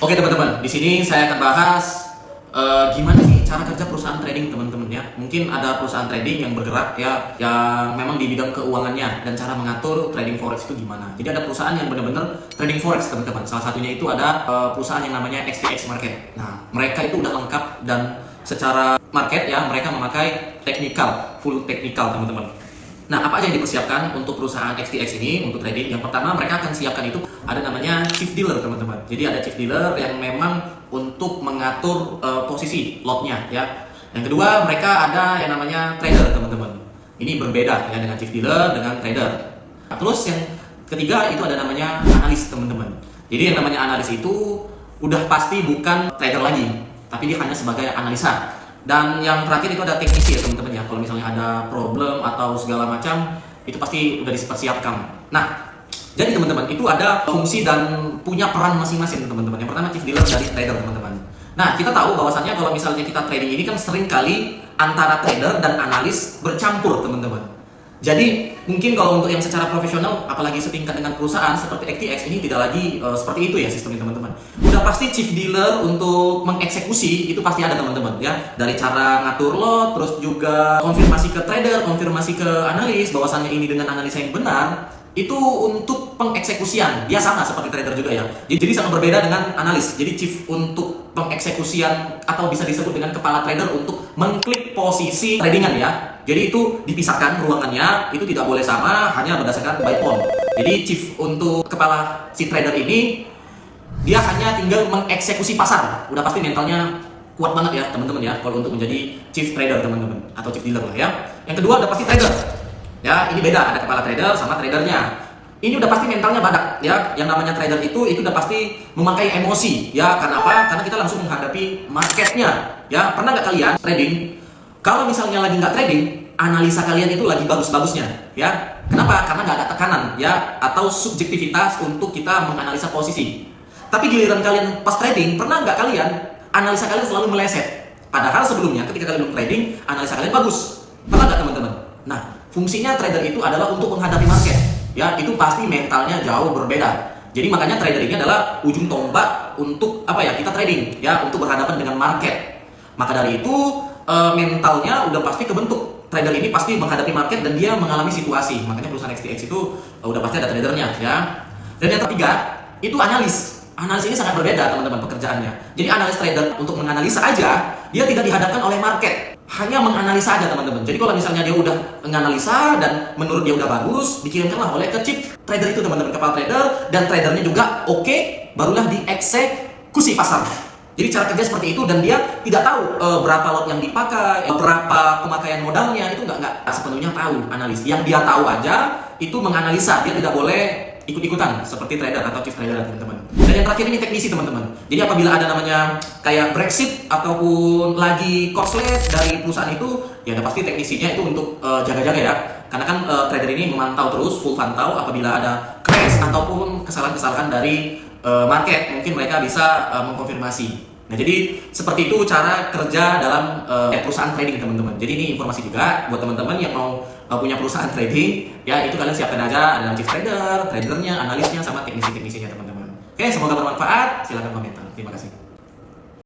Oke teman-teman, di sini saya akan bahas gimana sih cara kerja perusahaan trading teman-teman ya. Mungkin ada perusahaan trading yang bergerak ya, yang memang di bidang keuangannya dan cara mengatur trading forex itu gimana. Jadi ada perusahaan yang benar-benar trading forex teman-teman. Salah satunya itu ada perusahaan yang namanya XTX Market. Nah, mereka itu udah lengkap dan secara market ya mereka memakai technical, full technical teman-teman. Nah, apa aja yang dipersiapkan untuk perusahaan XTX ini untuk trading? Yang pertama, mereka akan siapkan itu ada namanya chief dealer, teman-teman. Jadi ada chief dealer yang memang untuk mengatur posisi lotnya, ya. Yang kedua, mereka ada yang namanya trader, teman-teman. Ini berbeda ya dengan chief dealer dengan trader. Nah, terus yang ketiga itu ada namanya analis, teman-teman. Jadi yang namanya analis itu udah pasti bukan trader lagi, tapi dia hanya sebagai analisa. Dan yang terakhir itu ada teknisi ya teman-teman ya. Kalau misalnya ada problem atau segala macam itu pasti udah dipersiapkan. Nah, jadi teman-teman itu ada fungsi dan punya peran masing-masing teman-teman. Yang pertama chief dealer dari trader teman-teman. Nah, kita tahu bahwasannya kalau misalnya kita trading ini kan sering kali antara trader dan analis bercampur teman-teman. Jadi mungkin kalau untuk yang secara profesional, apalagi setingkat dengan perusahaan seperti XTX ini tidak lagi seperti itu ya sistemnya teman-teman. Udah pasti chief dealer untuk mengeksekusi itu pasti ada teman-teman ya. Dari cara ngatur lot, terus juga konfirmasi ke trader, konfirmasi ke analis bahwasannya ini dengan analisa yang benar. Itu untuk pengeksekusian, dia sama seperti trader juga ya. Jadi sangat berbeda dengan analis. Jadi chief untuk pengeksekusian atau bisa disebut dengan kepala trader untuk mengklik posisi tradingan ya. Jadi itu dipisahkan ruangannya, itu tidak boleh sama, hanya berdasarkan buy point. Jadi chief untuk kepala si trader ini dia hanya tinggal mengeksekusi pasar. Udah pasti mentalnya kuat banget ya teman-teman ya kalau untuk menjadi chief trader teman-teman atau chief dealer lah ya. Yang kedua udah pasti trader. Ya, ini beda, ada kepala trader sama tradernya. Ini udah pasti mentalnya badak, ya. Yang namanya trader itu udah pasti memakai emosi, ya. Karena apa? Karena kita langsung menghadapi marketnya, ya. Pernah nggak kalian trading? Kalau misalnya lagi nggak trading, analisa kalian itu lagi bagus-bagusnya, ya. Kenapa? Karena nggak ada tekanan, ya, atau subjektivitas untuk kita menganalisa posisi. Tapi giliran kalian pas trading, pernah nggak kalian analisa kalian selalu meleset? Padahal sebelumnya ketika kalian belum trading, analisa kalian bagus. Pernah nggak teman-teman? Nah, fungsinya trader itu adalah untuk menghadapi market. Ya, itu pasti mentalnya jauh berbeda. Jadi makanya trader ini adalah ujung tombak untuk apa ya? Kita trading ya, untuk berhadapan dengan market. Maka dari itu mentalnya udah pasti kebentuk. Trader ini pasti menghadapi market dan dia mengalami situasi. Makanya perusahaan XTX itu udah pasti ada tradernya ya. Dan yang ketiga, itu analis. Analis ini sangat berbeda teman-teman pekerjaannya. Jadi analis trader untuk menganalisa aja, dia tidak dihadapkan oleh market. Hanya menganalisa aja teman-teman. Jadi kalau misalnya dia udah menganalisa dan menurut dia udah bagus, dikirimkanlah oleh ke chief trader itu teman-teman, kepala trader, dan tradernya juga oke, barulah dieksekusi pasar. Jadi cara kerja seperti itu dan dia tidak tahu berapa lot yang dipakai, berapa pemakaian modalnya, itu nggak sepenuhnya tahu analis. Yang dia tahu aja itu menganalisa, dia tidak boleh ikut-ikutan seperti trader atau chief trader teman-teman. Dan yang terakhir ini teknisi teman-teman. Jadi apabila ada namanya kayak Brexit ataupun lagi korslet dari perusahaan itu, ya ada pasti teknisinya itu untuk jaga-jaga ya. Karena kan trader ini memantau terus, full pantau apabila ada crash ataupun kesalahan-kesalahan dari market, mungkin mereka bisa mengkonfirmasi. Nah, jadi seperti itu cara kerja dalam perusahaan trading teman-teman. Jadi ini informasi juga buat teman-teman yang mau punya perusahaan trading, ya itu kalian siapkan aja ada chief trader, tradernya, analisnya, sama teknisi-teknisinya teman-teman. Oke, semoga bermanfaat. Silakan komentar. Terima kasih.